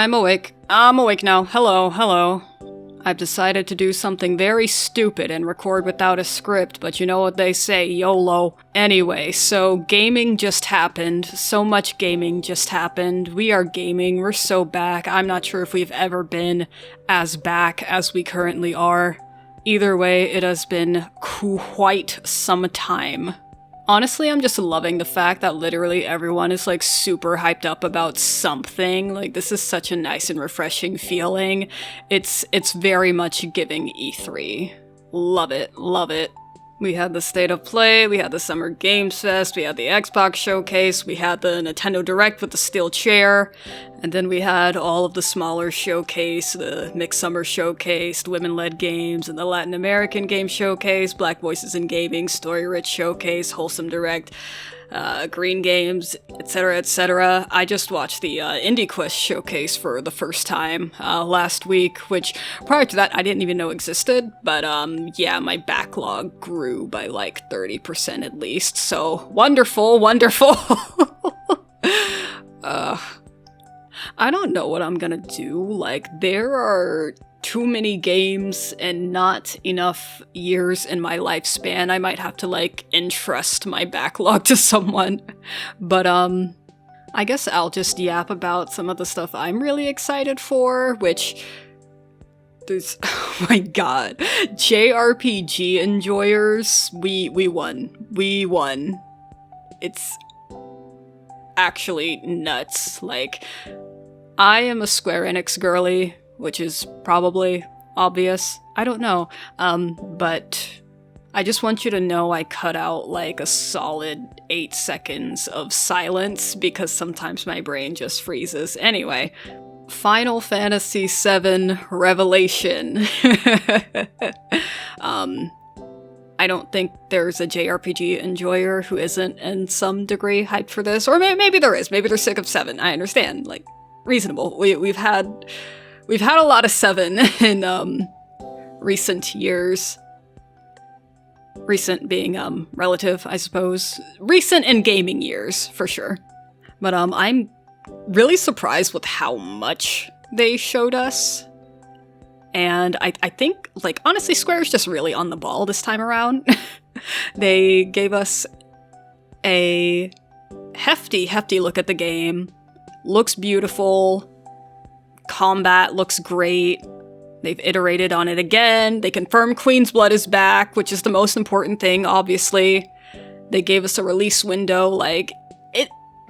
I'm awake. I'm awake now. Hello, hello. I've decided to do something very stupid and record without a script, but you know what they say, YOLO. Anyway, so gaming just happened. So much gaming just happened. We are gaming. We're so back. I'm not sure if we've ever been as back as we currently are. Either way, it has been quite some time. Honestly, I'm just loving the fact that literally everyone is like super hyped up about something. Like, this is such a nice and refreshing feeling. It's very much giving E3. Love it, love it. We had the State of Play, we had the Summer Games Fest, we had the Xbox Showcase, we had the Nintendo Direct with the steel chair, and then we had all of the smaller showcase, the Mixed Summer Showcase, women-led games, and the Latin American Game Showcase, Black Voices in Gaming, Story Rich Showcase, Wholesome Direct, Green Games, etc., etc. I just watched the Indie Quest Showcase for the first time last week, which prior to that I didn't even know existed, but yeah, my backlog grew by like 30% at least, so wonderful, wonderful. I don't know what I'm gonna do. Like, there are too many games and not enough years in my lifespan. I might have to, like, entrust my backlog to someone. But, I guess I'll just yap about some of the stuff I'm really excited for, which... There's... Oh my god. JRPG enjoyers, we won. We won. It's actually nuts. Like, I am a Square Enix girly, which is probably obvious. I don't know. But I just want you to know I cut out like a solid 8 seconds of silence because sometimes my brain just freezes. Anyway, Final Fantasy VII Revelation. I don't think there's a JRPG enjoyer who isn't in some degree hyped for this. Or maybe there is. Maybe they're sick of 7. I understand. Like, reasonable. We've had a lot of 7 in recent years. Recent being relative, I suppose. Recent in gaming years, for sure. But I'm really surprised with how much they showed us. And I think, like, honestly, Square's just really on the ball this time around. They gave us a hefty look at the game. Looks beautiful. Combat looks great. They've iterated on it again. They confirmed Queen's Blood is back, which is the most important thing, obviously. They gave us a release window. Like,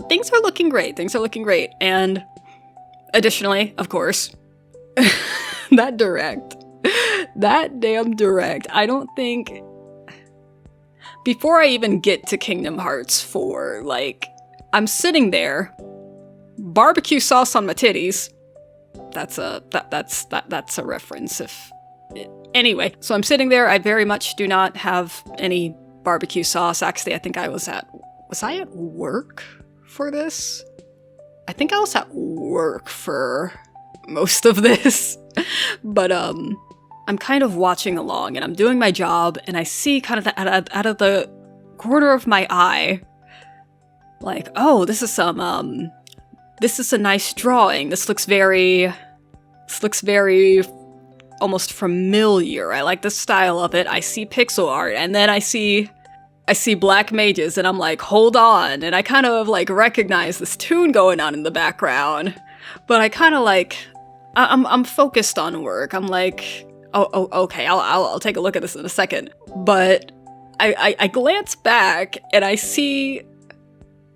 things are looking great. Things are looking great. And additionally, of course, that damn direct. I don't think... Before I even get to Kingdom Hearts 4, like, I'm sitting there, barbecue sauce on my titties. That's a reference if... Anyway, so I'm sitting there, I very much do not have any barbecue sauce. Actually, I think was I at work for this? I think I was at work for most of this. But, I'm kind of watching along, and I'm doing my job, and I see kind of out of the corner of my eye, like, oh, this is a nice drawing. This looks very almost familiar. I like the style of it. I see pixel art, and then I see black mages, and I'm like, hold on, and I kind of, like, recognize this tune going on in the background, but I kind of, like, I'm focused on work. I'm like, oh, okay, I'll take a look at this in a second. But I glance back, and I see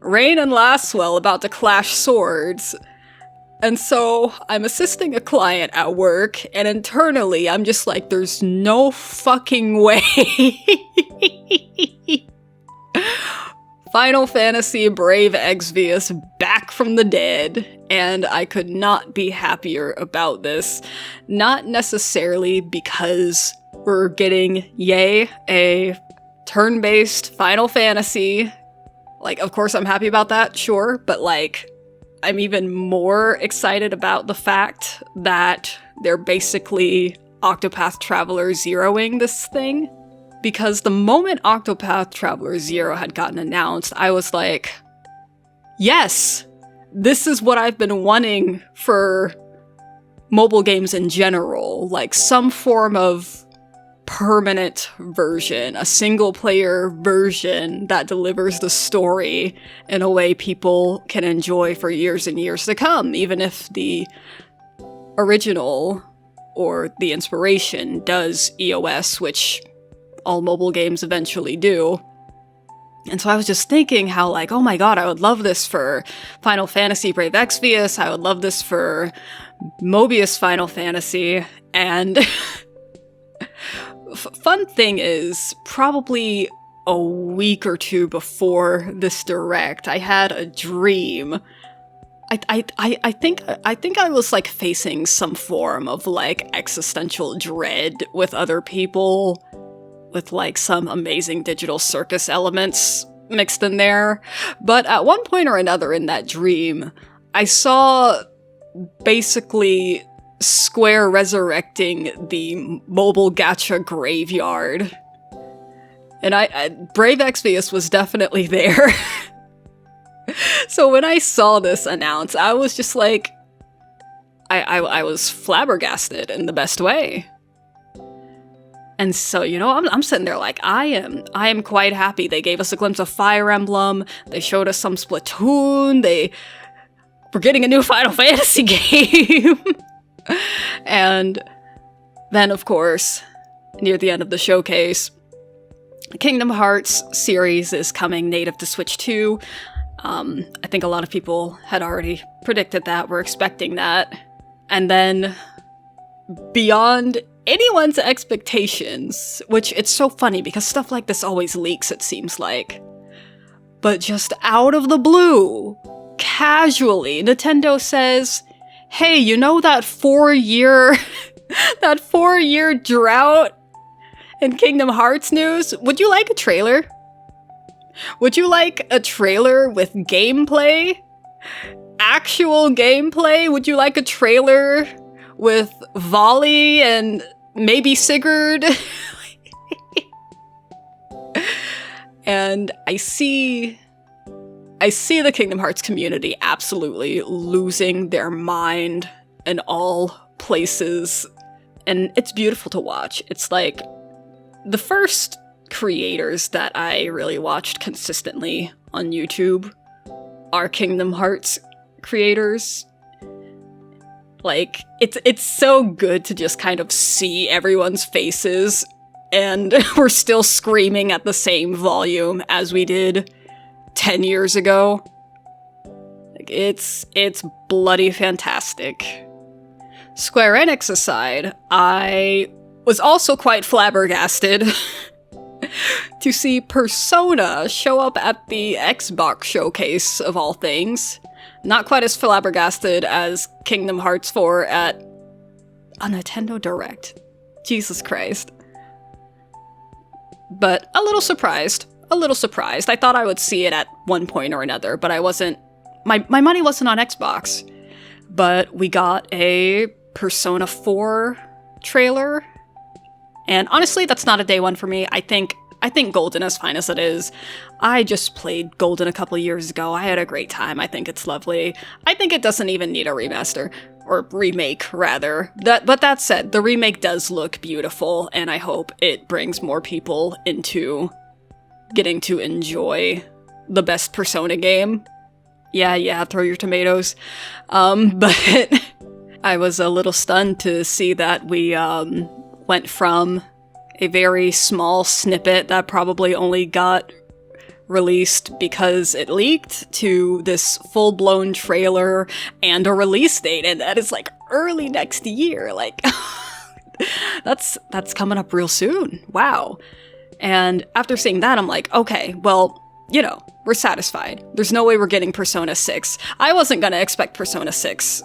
Rain and Laswell about to clash swords. And so I'm assisting a client at work, and internally I'm just like, there's no fucking way. Final Fantasy Brave Exvius back from the dead, and I could not be happier about this. Not necessarily because we're getting, yay, a turn-based Final Fantasy. Like, of course I'm happy about that, sure, but like, I'm even more excited about the fact that they're basically Octopath Traveler zeroing this thing. Because the moment Octopath Traveler 0 had gotten announced, I was like, yes, this is what I've been wanting for mobile games in general, like some form of permanent version, a single-player version that delivers the story in a way people can enjoy for years and years to come, even if the original or the inspiration does EOS, which all mobile games eventually do. And so I was just thinking how, like, oh my god, I would love this for Final Fantasy Brave Exvius, I would love this for Mobius Final Fantasy, and fun thing is, probably a week or two before this direct, I had a dream. I think I was, like, facing some form of, like, existential dread with other people, with, like, some amazing digital circus elements mixed in there. But at one point or another in that dream, I saw basically Square resurrecting the mobile gacha graveyard. And Brave Exvius was definitely there. So when I saw this announced, I was just like, I was flabbergasted in the best way. And so, you know, I'm sitting there like, I am quite happy. They gave us a glimpse of Fire Emblem, they showed us some Splatoon, we're getting a new Final Fantasy game. And then, of course, near the end of the showcase, Kingdom Hearts series is coming native to Switch 2. I think a lot of people had already predicted that, were expecting that. And then, beyond anyone's expectations, which it's so funny because stuff like this always leaks, it seems like. But just out of the blue, casually, Nintendo says, hey, you know that 4-year drought in Kingdom Hearts news? Would you like a trailer? Would you like a trailer with gameplay? Actual gameplay? Would you like a trailer with Volley and maybe Sigurd? And I see the Kingdom Hearts community absolutely losing their mind in all places, and it's beautiful to watch. It's like the first creators that I really watched consistently on YouTube are Kingdom Hearts creators. Like, it's so good to just kind of see everyone's faces, and we're still screaming at the same volume as we did 10 years ago. Like, it's bloody fantastic. Square Enix aside, I was also quite flabbergasted to see Persona show up at the Xbox showcase, of all things. Not quite as flabbergasted as Kingdom Hearts 4 at a Nintendo Direct. Jesus Christ. But a little surprised. I thought I would see it at one point or another, but I wasn't. My money wasn't on Xbox. But we got a Persona 4 trailer. And honestly, that's not a day one for me. I think Golden, as fine as it is, I just played Golden a couple years ago. I had a great time. I think it's lovely. I think it doesn't even need a remaster. Or remake, rather. But that said, the remake does look beautiful, and I hope it brings more people into getting to enjoy the best Persona game. Yeah, throw your tomatoes. But I was a little stunned to see that we went from a very small snippet that probably only got released because it leaked to this full-blown trailer and a release date, and that is like early next year. Like, that's coming up real soon. Wow. And after seeing that, I'm like, okay, well, you know, we're satisfied. There's no way we're getting Persona 6. I wasn't gonna expect Persona 6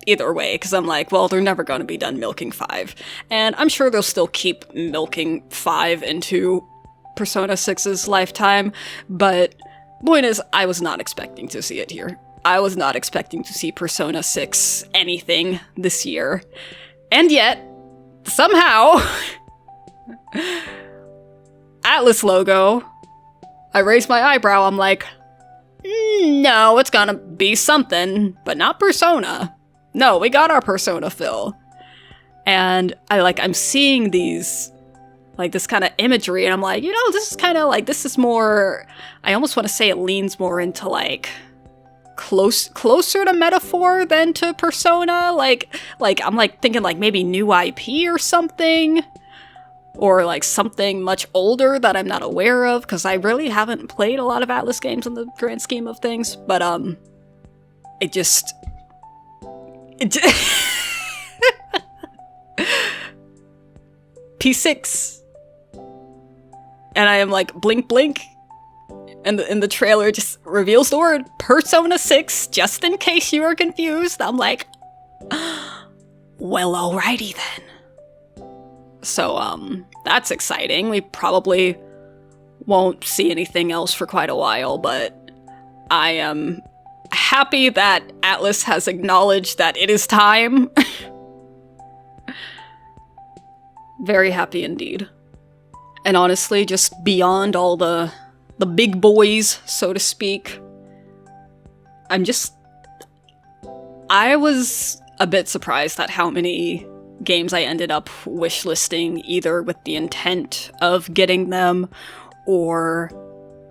either way, because I'm like, well, they're never gonna be done milking 5. And I'm sure they'll still keep milking 5 into Persona 6's lifetime, but point is, I was not expecting to see it here. I was not expecting to see Persona 6 anything this year. And yet, somehow, Atlas logo, I raised my eyebrow, I'm like, no, it's gonna be something, but not Persona. No, we got our Persona fill. And I'm seeing these, like, this kind of imagery, and I'm like, you know, this is kind of like, this is more, I almost want to say it leans more into, like, closer to metaphor than to Persona. Like, I'm, like, thinking, like, maybe new IP or something. Or, like, something much older that I'm not aware of, because I really haven't played a lot of Atlus games in the grand scheme of things. But, it just... P6. And I am like, blink, blink. And the trailer just reveals the word Persona 6, just in case you are confused. I'm like, well, alrighty then. So, that's exciting. We probably won't see anything else for quite a while, but I am happy that Atlus has acknowledged that it is time. Very happy indeed. And honestly, just beyond all the big boys, so to speak, I was a bit surprised at how many games I ended up wishlisting, either with the intent of getting them, or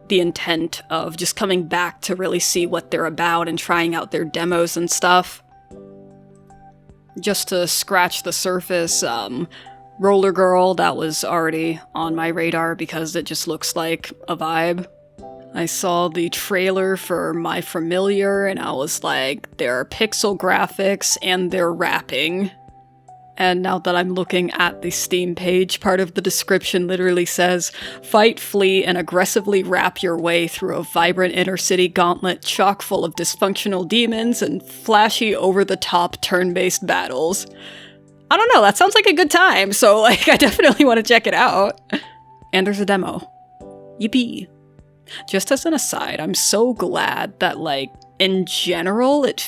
the intent of just coming back to really see what they're about and trying out their demos and stuff. Just to scratch the surface, Roller Girl, that was already on my radar because it just looks like a vibe. I saw the trailer for My Familiar and I was like, there are pixel graphics and they're rapping. And now that I'm looking at the Steam page, part of the description literally says, fight, flee, and aggressively rap your way through a vibrant inner-city gauntlet chock full of dysfunctional demons and flashy over-the-top turn-based battles. I don't know, that sounds like a good time, so I definitely want to check it out. And there's a demo. Yippee. Just as an aside, I'm so glad that, in general, lately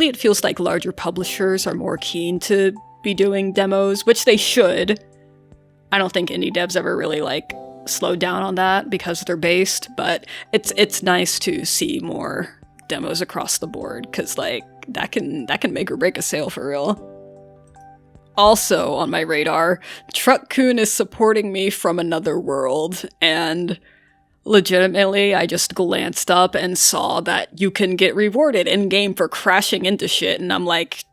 it feels like larger publishers are more keen to be doing demos, which they should. I don't think indie devs ever really, slowed down on that because they're based, but it's nice to see more demos across the board, because, that can make or break a sale for real. Also on my radar, Truck-kun is supporting me from another world, and legitimately, I just glanced up and saw that you can get rewarded in-game for crashing into shit, and I'm like,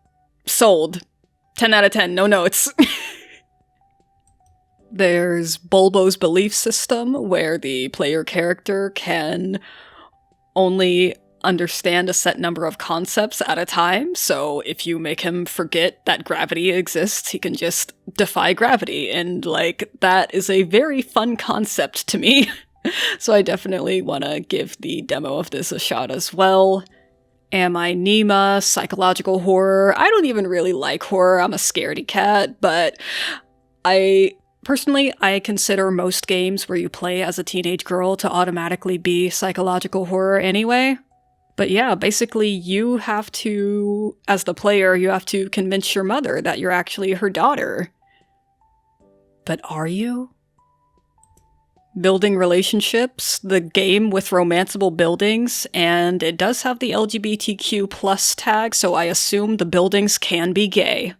sold. 10 out of 10, no notes. There's Bulbo's belief system, where the player character can only understand a set number of concepts at a time, so if you make him forget that gravity exists, he can just defy gravity, and, that is a very fun concept to me. So I definitely want to give the demo of this a shot as well. Am I Nima? Psychological horror. I don't even really like horror, I'm a scaredy cat, but I consider most games where you play as a teenage girl to automatically be psychological horror anyway. But yeah, basically you have to, as the player, you have to convince your mother that you're actually her daughter. But are you? Building relationships, the game with romanceable buildings, and it does have the LGBTQ plus tag, so I assume the buildings can be gay.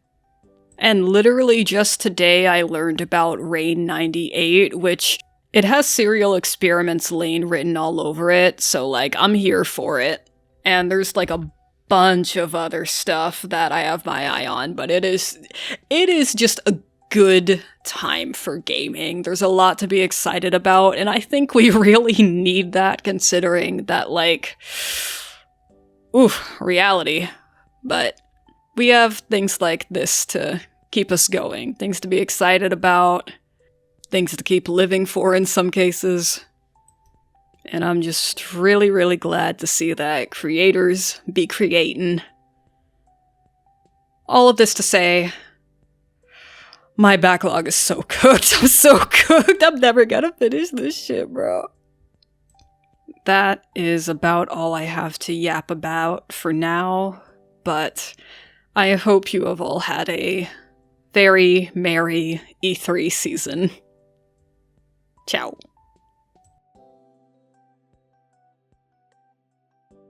And literally just today I learned about Rain 98, which it has Serial Experiments Lane written all over it, so I'm here for it. And there's a bunch of other stuff that I have my eye on, but it is just a good time for gaming. There's a lot to be excited about, and I think we really need that, considering that, reality. But we have things like this to keep us going, things to be excited about, things to keep living for in some cases. And I'm just really, really glad to see that creators be creating. All of this to say, my backlog is so cooked. I'm so cooked. I'm never gonna finish this shit, bro. That is about all I have to yap about for now, but I hope you have all had a very merry E3 season. Ciao.